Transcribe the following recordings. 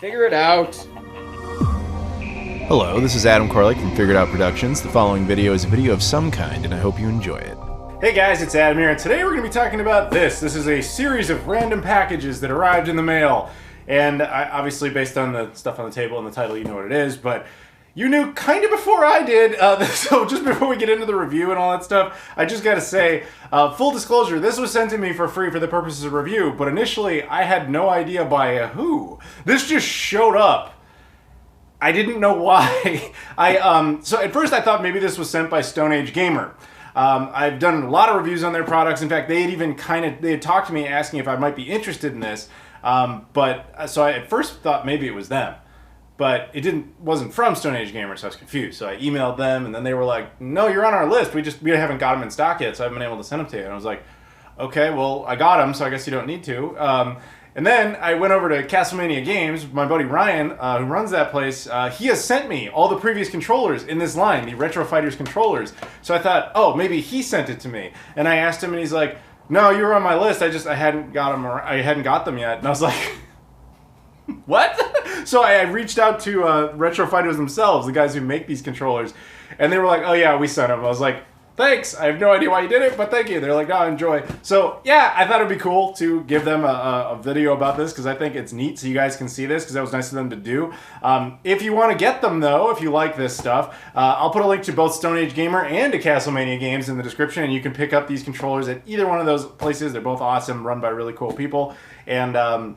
Figure it out. Hello, this is Adam Koralik from Figured Out Productions. The following video is a video of some kind, and I hope you enjoy it. Hey guys, it's Adam here, and today we're going to be talking about this. This is a series of random packages that arrived in the mail. And obviously, based on the stuff on the table and the title, you know what it is, but you knew kind of before I did. So just before we get into the review and all that stuff, I just got to say, full disclosure, this was sent to me for free for the purposes of review, but initially I had no idea by who. This just showed up. I didn't know why. So at first I thought maybe this was sent by Stone Age Gamer. I've done a lot of reviews on their products. In fact, they had talked to me asking if I might be interested in this. So I at first thought maybe it was them, but wasn't from Stone Age Gamer, so I was confused. So I emailed them, and then they were like, "No, you're on our list. We haven't got them in stock yet, so I haven't been able to send them to you." And I was like, "Okay, well, I got them, so I guess you don't need to." And then I went over to Castlemania Games. My buddy Ryan, who runs that place, he has sent me all the previous controllers in this line, the Retro Fighters controllers. So I thought, oh, maybe he sent it to me. And I asked him, and he's like, "No, you were on my list. I hadn't got them, or I hadn't got them yet." And I was like, "What?" So I reached out to Retro Fighters themselves, the guys who make these controllers, and they were like, "Oh yeah, we sent them." I was like, "Thanks. I have no idea why you did it, but thank you." They're like, "No, enjoy." So yeah, I thought it'd be cool to give them a video about this because I think it's neat, so you guys can see this because that was nice of them to do. If you want to get them though, if you like this stuff, I'll put a link to both Stone Age Gamer and to Castlemania Games in the description, and you can pick up these controllers at either one of those places. They're both awesome, run by really cool people, and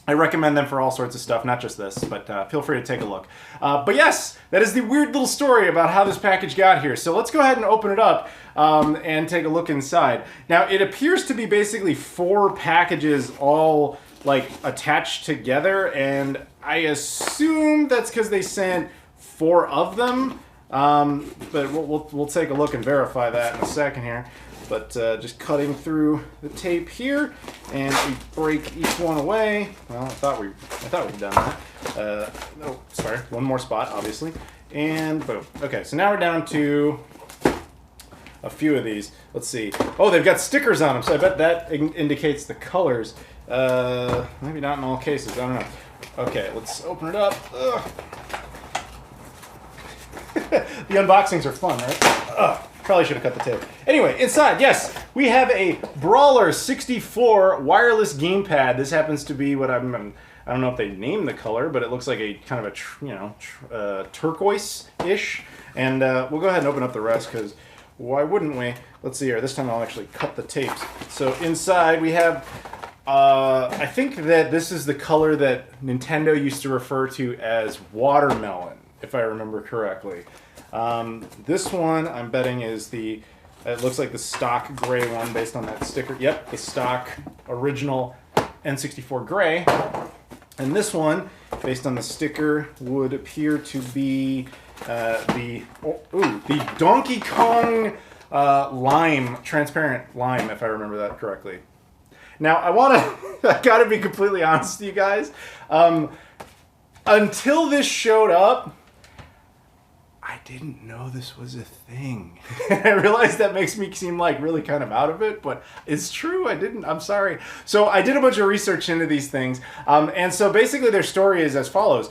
I recommend them for all sorts of stuff, not just this, but feel free to take a look. But yes, that is the weird little story about how this package got here. So let's go ahead and open it up and take a look inside. Now, it appears to be basically 4 packages all like attached together, and I assume that's because they sent 4 of them. But we'll take a look and verify that in a second here. But just cutting through the tape here, and we break each one away. Well, I thought we'd done that. Oh, sorry, one more spot, obviously, and boom. Okay, so now we're down to a few of these. Let's see. Oh, they've got stickers on them, so I bet that indicates the colors. Maybe not in all cases. I don't know. Okay, let's open it up. The unboxings are fun, right? Probably should have cut the tape. Anyway, inside, yes, we have a Brawler 64 wireless gamepad. This happens to be what I don't know if they named the color, but it looks like a kind of a turquoise-ish. And we'll go ahead and open up the rest because why wouldn't we? Let's see here. This time I'll actually cut the tapes. So inside we have, I think that this is the color that Nintendo used to refer to as watermelon, if I remember correctly. This one, I'm betting, is it looks like the stock gray one based on that sticker. Yep, the stock original N64 gray. And this one, based on the sticker, would appear to be the Donkey Kong lime, transparent lime, if I remember that correctly. Now, I gotta be completely honest with you guys. Until this showed up, I didn't know this was a thing. I realize that makes me seem like really kind of out of it, but it's true. I didn't. I'm sorry. So I did a bunch of research into these things. And so basically their story is as follows.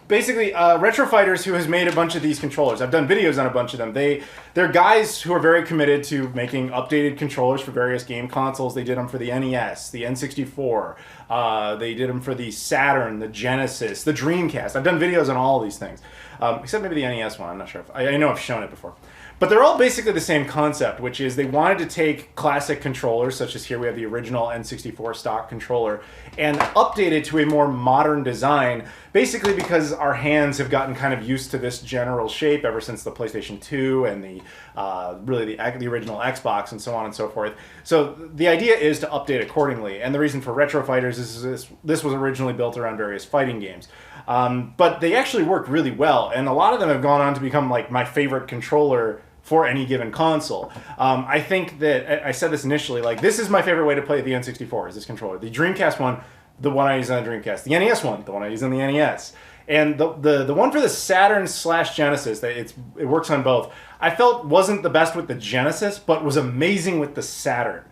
Retro Fighters, who has made a bunch of these controllers. I've done videos on a bunch of them. They're guys who are very committed to making updated controllers for various game consoles. They did them for the NES, the N64. They did them for the Saturn, the Genesis, the Dreamcast. I've done videos on all of these things. Except maybe the NES one. I'm not sure. I know I've shown it before. But they're all basically the same concept, which is they wanted to take classic controllers, such as here we have the original N64 stock controller, and update it to a more modern design, basically because our hands have gotten kind of used to this general shape ever since the PlayStation 2 and the original Xbox and so on and so forth. So the idea is to update accordingly, and the reason for Retro Fighters is this was originally built around various fighting games. But they actually work really well, and a lot of them have gone on to become like my favorite controller for any given console. I think that, I said this initially, like this is my favorite way to play the N64, is this controller. The Dreamcast one, the one I use on the Dreamcast. The NES one, the one I use on the NES. And the one for the Saturn/Genesis, it works on both, I felt wasn't the best with the Genesis, but was amazing with the Saturn.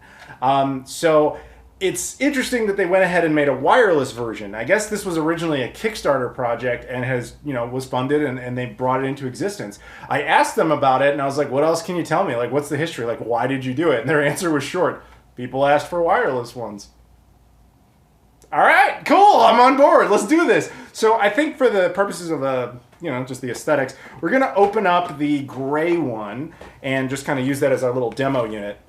So it's interesting that they went ahead and made a wireless version. I guess this was originally a Kickstarter project and has, was funded and they brought it into existence. I asked them about it and I was like, what else can you tell me? Like, what's the history? Like, why did you do it? And their answer was short. People asked for wireless ones. All right, cool. I'm on board. Let's do this. So I think for the purposes of just the aesthetics, we're going to open up the gray one and just kind of use that as our little demo unit.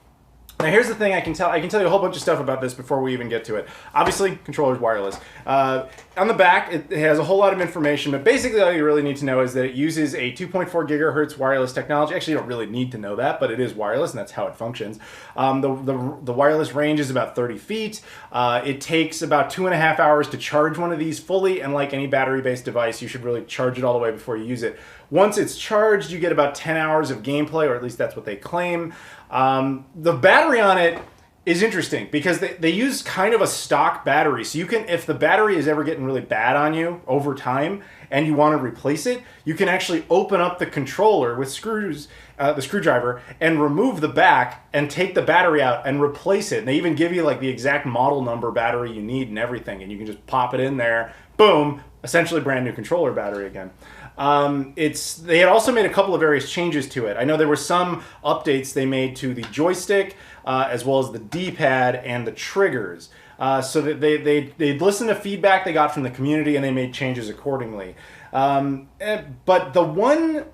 Now here's the thing I can tell you a whole bunch of stuff about this before we even get to it. Obviously, controller's wireless. On the back, it has a whole lot of information, but basically all you really need to know is that it uses a 2.4 gigahertz wireless technology. Actually, you don't really need to know that, but it is wireless, and that's how it functions. The wireless range is about 30 feet. It takes about 2.5 hours to charge one of these fully, and like any battery-based device, you should really charge it all the way before you use it. Once it's charged, you get about 10 hours of gameplay, or at least that's what they claim. The battery on it is interesting because they use kind of a stock battery. So you can, if the battery is ever getting really bad on you over time and you want to replace it, you can actually open up the controller with screws, the screwdriver, and remove the back and take the battery out and replace it. And they even give you like the exact model number battery you need and everything. And you can just pop it in there, boom, essentially brand new controller battery again. They had also made a couple of various changes to it. I know there were some updates they made to the joystick, as well as the D-pad and the triggers. So that they listened to feedback they got from the community and they made changes accordingly. But the one,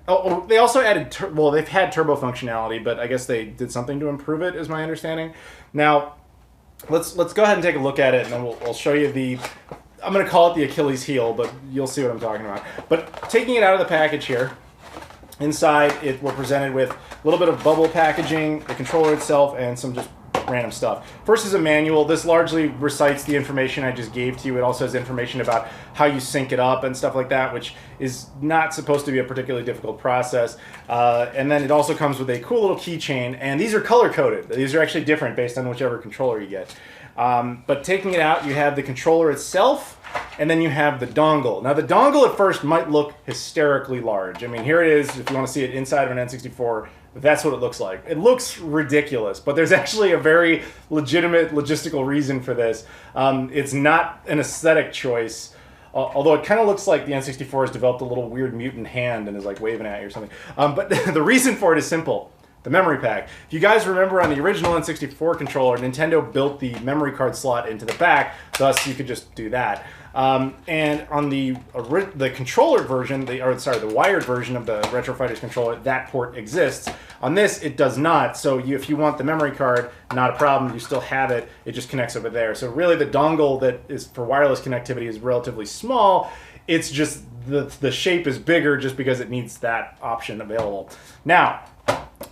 they also added, they've had turbo functionality, but I guess they did something to improve it, is my understanding. Now, let's go ahead and take a look at it, and then we'll show you the. I'm going to call it the Achilles heel, but you'll see what I'm talking about. But taking it out of the package here, inside we're presented with a little bit of bubble packaging, the controller itself, and some just random stuff. First is a manual. This largely recites the information I just gave to you. It also has information about how you sync it up and stuff like that, which is not supposed to be a particularly difficult process. And then it also comes with a cool little keychain, and these are color-coded. These are actually different based on whichever controller you get. But taking it out, you have the controller itself, and then you have the dongle. Now, the dongle at first might look hysterically large. I mean, here it is. If you want to see it inside of an N64, that's what it looks like. It looks ridiculous, but there's actually a very legitimate logistical reason for this. It's not an aesthetic choice, although it kind of looks like the N64 has developed a little weird mutant hand and is like waving at you or something. But the reason for it is simple. The memory pack. If you guys remember on the original N64 controller, Nintendo built the memory card slot into the back, thus you could just do that. And on the controller version, the wired version of the Retro Fighters controller, that port exists. On this, it does not. So if you want the memory card, not a problem. You still have it. It just connects over there. So really, the dongle that is for wireless connectivity is relatively small. It's just the shape is bigger just because it needs that option available. Now,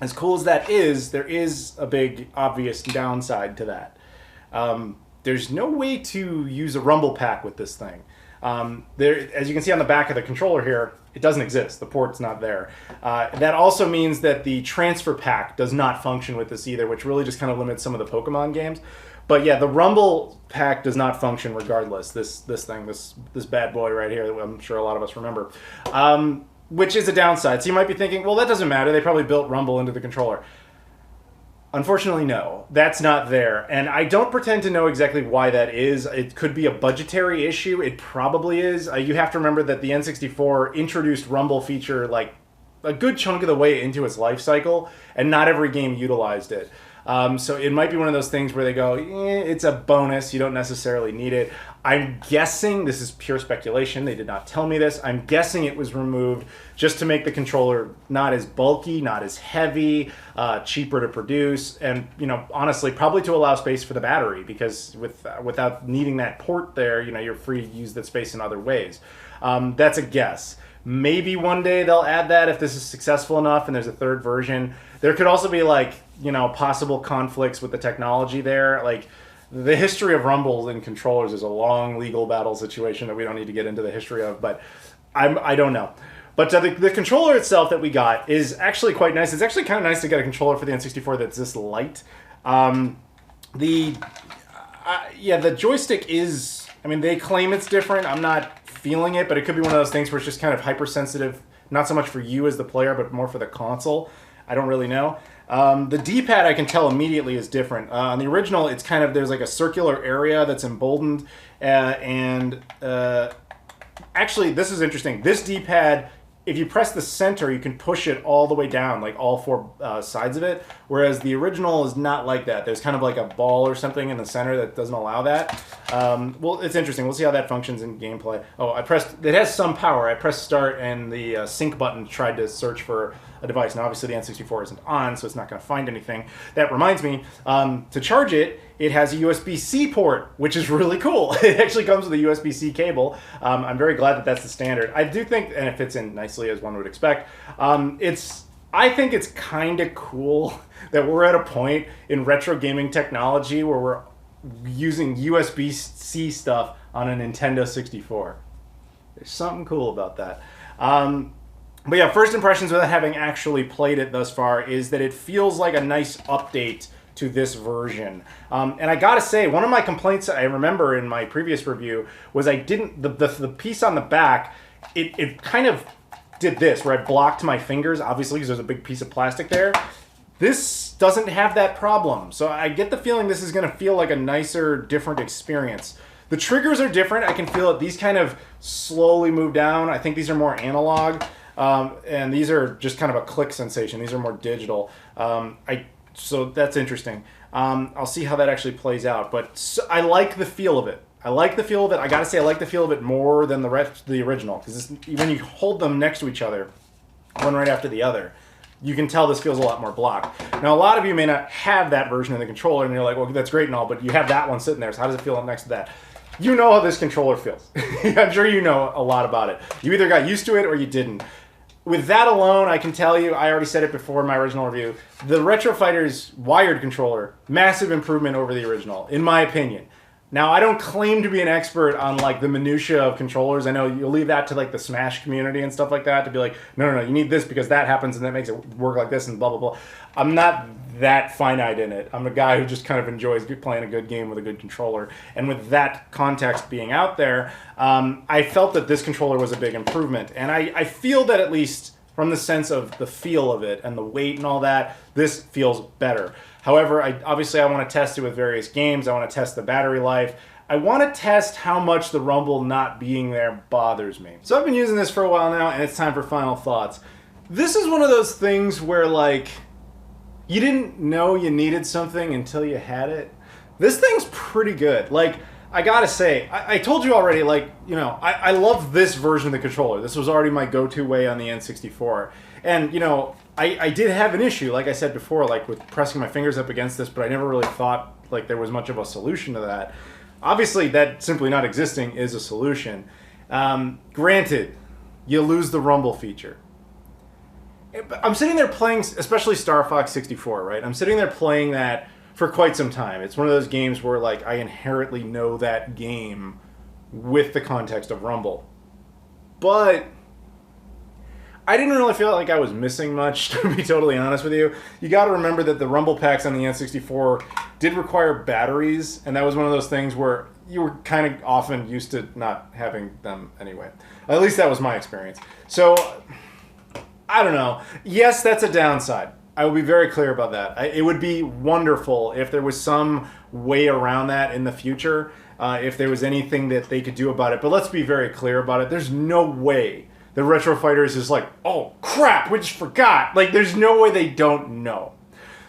as cool as that is, there is a big obvious downside to that. There's no way to use a rumble pack with this thing. As you can see on the back of the controller here, it doesn't exist. The port's not there. That also means that the transfer pack does not function with this either, which really just kind of limits some of the Pokemon games. But yeah, the rumble pack does not function regardless. This bad boy right here that I'm sure a lot of us remember. Which is a downside. So you might be thinking, well, that doesn't matter. They probably built rumble into the controller. Unfortunately, no. That's not there. And I don't pretend to know exactly why that is. It could be a budgetary issue. It probably is. You have to remember that the N64 introduced rumble feature like a good chunk of the way into its life cycle, and not every game utilized it. So it might be one of those things where they go, it's a bonus, you don't necessarily need it. I'm guessing, this is pure speculation, they did not tell me this, I'm guessing it was removed just to make the controller not as bulky, not as heavy, cheaper to produce, and honestly, probably to allow space for the battery, because without needing that port there, you're free to use that space in other ways. That's a guess. Maybe one day they'll add that if this is successful enough and there's a third version. There could also be possible conflicts with the technology there. Like the history of rumbles and controllers is a long legal battle situation that we don't need to get into the history of, but I don't know. But the controller itself that we got is actually quite nice. It's actually kind of nice to get a controller for the N64 that's this light. The joystick is, they claim it's different. I'm not feeling it, but it could be one of those things where it's just kind of hypersensitive, not so much for you as the player, but more for the console. I don't really know. The D-pad I can tell immediately is different. On the original, it's kind of, there's like a circular area that's emboldened, actually, this is interesting. This D-pad, if you press the center, you can push it all the way down, like all four sides of it, whereas the original is not like that. There's kind of like a ball or something in the center that doesn't allow that. Well, it's interesting. We'll see how that functions in gameplay. Oh, it has some power. I pressed start, and the sync button tried to search for a device. Now, obviously, the N64 isn't on, so it's not going to find anything. That reminds me, to charge it, it has a USB-C port, which is really cool. It actually comes with a USB-C cable. I'm very glad that that's the standard. I do think, and it fits in nicely as one would expect, I think it's kind of cool that we're at a point in retro gaming technology where we're using USB-C stuff on a Nintendo 64. There's something cool about that. But yeah, first impressions without having actually played it thus far is that it feels like a nice update to this version. And I gotta say, one of my complaints I remember in my previous review was the piece on the back, it kind of did this, where I blocked my fingers, obviously, because there's a big piece of plastic there. This doesn't have that problem. So I get the feeling this is gonna feel like a nicer, different experience. The triggers are different. I can feel it. These kind of slowly move down. I think these are more analog. And these are just kind of a click sensation. These are more digital. So that's interesting. I'll see how that actually plays out. But I like the feel of it. I gotta say, I like the feel of it more than the original. Because when you hold them next to each other, one right after the other, you can tell this feels a lot more blocked. Now, a lot of you may not have that version of the controller, and you're like, well, that's great and all, but you have that one sitting there, so how does it feel up next to that? You know how this controller feels. I'm sure you know a lot about it. You either got used to it or you didn't. With that alone, I can tell you, I already said it before in my original review, the Retro Fighter's wired controller, massive improvement over the original, in my opinion. Now, I don't claim to be an expert on like the minutia of controllers. I know you'll leave that to like the Smash community and stuff like that to be like, no, you need this because that happens and that makes it work like this and blah, blah, blah. I'm not that finite in it. I'm a guy who just kind of enjoys playing a good game with a good controller. And with that context being out there, I felt that this controller was a big improvement. And I feel that at least from the sense of the feel of it and the weight and all that, this feels better. However, obviously I want to test it with various games. I want to test the battery life. I want to test how much the rumble not being there bothers me. So I've been using this for a while now, and it's time for final thoughts. This is one of those things where, like, you didn't know you needed something until you had it. This thing's pretty good. Like, I gotta say, I told you already, like, you know, I love this version of the controller. This was already my go-to way on the N64. And, you know, I did have an issue, like I said before, like with pressing my fingers up against this, but I never really thought like there was much of a solution to that. Obviously, that simply not existing is a solution. Granted, you lose the rumble feature. I'm sitting there playing, especially Star Fox 64, right? I'm sitting there playing that for quite some time. It's one of those games where like I inherently know that game with the context of rumble. But I didn't really feel like I was missing much, to be totally honest with you. You got to remember that the rumble packs on the N64 did require batteries, and that was one of those things where you were kind of often used to not having them anyway. At least that was my experience. So, I don't know. Yes, that's a downside. I will be very clear about that. It would be wonderful if there was some way around that in the future, if there was anything that they could do about it. But let's be very clear about it. There's no way the Retro Fighters is like, oh crap, we just forgot. Like, there's no way they don't know.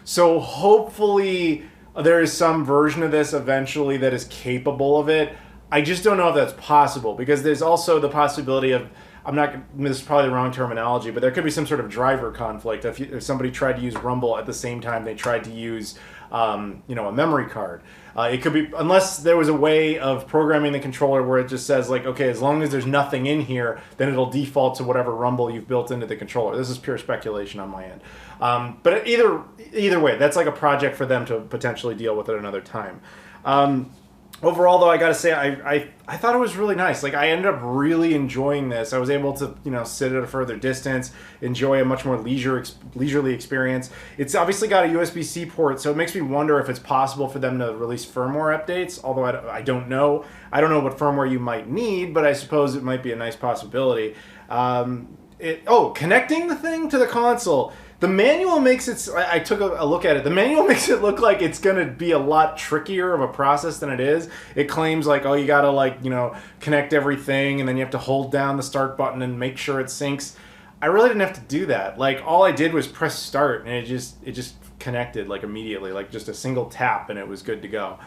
So hopefully there is some version of this eventually that is capable of it. I just don't know if that's possible, because there's also the possibility of, this is probably the wrong terminology, but there could be some sort of driver conflict if somebody tried to use Rumble at the same time they tried to use you know, a memory card. It could be, unless there was a way of programming the controller where it just says like, okay, as long as there's nothing in here, then it'll default to whatever rumble you've built into the controller. This is pure speculation on my end. But either way, that's like a project for them to potentially deal with at another time. Overall, though, I gotta say, I thought it was really nice. Like, I ended up really enjoying this. I was able to, you know, sit at a further distance, enjoy a much more leisurely experience. It's obviously got a USB-C port, so it makes me wonder if it's possible for them to release firmware updates, although I don't know. I don't know what firmware you might need, but I suppose it might be a nice possibility. Connecting the thing to the console. The manual makes it, I took a look at it, the manual makes it look like it's going to be a lot trickier of a process than it is. It claims like, oh, you got to like, you know, connect everything and then you have to hold down the start button and make sure it syncs. I really didn't have to do that. Like all I did was press start and it just connected like immediately, like just a single tap and it was good to go.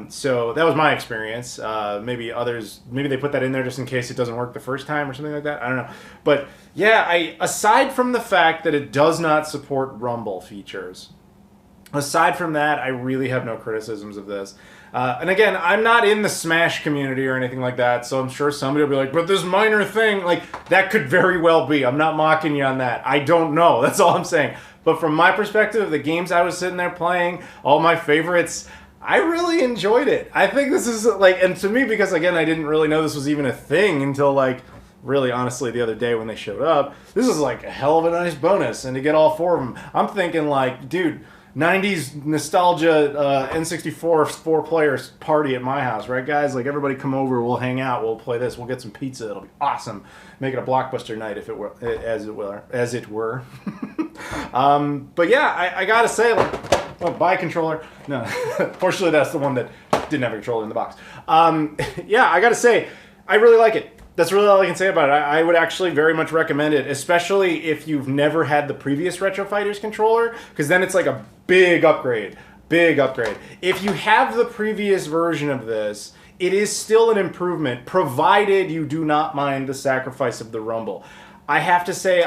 So that was my experience. Maybe others, maybe they put that in there just in case it doesn't work the first time or something like that. I don't know. But yeah, aside from the fact that it does not support Rumble features, aside from that, I really have no criticisms of this. And again, I'm not in the Smash community or anything like that, so I'm sure somebody will be like, but this minor thing, like, that could very well be. I'm not mocking you on that. I don't know. That's all I'm saying. But from my perspective, the games I was sitting there playing, all my favorites, I really enjoyed it. I think this is, like, and to me, because, again, I didn't really know this was even a thing until, like, really, honestly, the other day when they showed up, this is, like, a hell of a nice bonus, and to get all four of them, I'm thinking, like, dude, 90s nostalgia N64 4-player party at my house, right, guys? Like, everybody come over, we'll hang out, we'll play this, we'll get some pizza, it'll be awesome. Make it a blockbuster night, if it were, as it were. But yeah, I gotta say, like, oh, buy a controller. No, fortunately, that's the one that didn't have a controller in the box. Yeah, I gotta say, I really like it. That's really all I can say about it. I would actually very much recommend it, especially if you've never had the previous Retro Fighters controller, because then it's like a big upgrade. Big upgrade. If you have the previous version of this, it is still an improvement, provided you do not mind the sacrifice of the rumble. I have to say,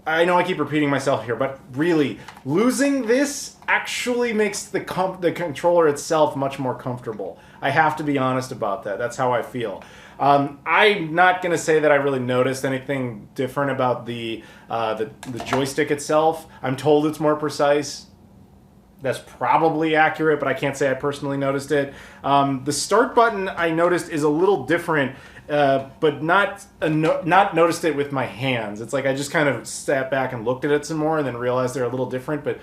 I know I keep repeating myself here, but really, losing this actually makes the controller itself much more comfortable. I have to be honest about that. That's how I feel. I'm not going to say that I really noticed anything different about the joystick itself. I'm told it's more precise. That's probably accurate, but I can't say I personally noticed it. The start button I noticed is a little different, but not noticed it with my hands. It's like I just kind of sat back and looked at it some more and then realized they're a little different, but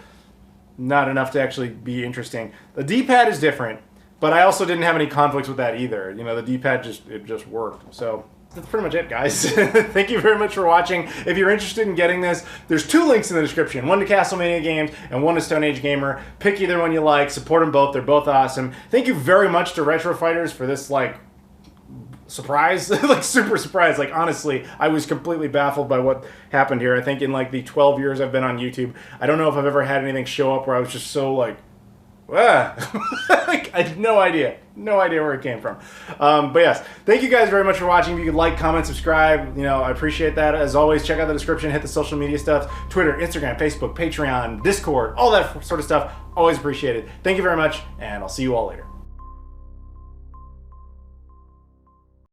not enough to actually be interesting. The D-pad is different. But I also didn't have any conflicts with that either. You know, the D-pad just worked. So that's pretty much it, guys. Thank you very much for watching. If you're interested in getting this, there's 2 links in the description. One to Castlevania Games and one to Stone Age Gamer. Pick either one you like. Support them both. They're both awesome. Thank you very much to Retro Fighters for this, like, surprise. Like, super surprise. Like, honestly, I was completely baffled by what happened here. I think in, like, the 12 years I've been on YouTube, I don't know if I've ever had anything show up where I was just so, like, like, I had no idea where it came from. But yes, thank you guys very much for watching. If you could like, comment, subscribe, you know, I appreciate that. As always, check out the description, hit the social media stuff, Twitter, Instagram, Facebook, Patreon, Discord, all that sort of stuff. Always appreciate it. Thank you very much, and I'll see you all later.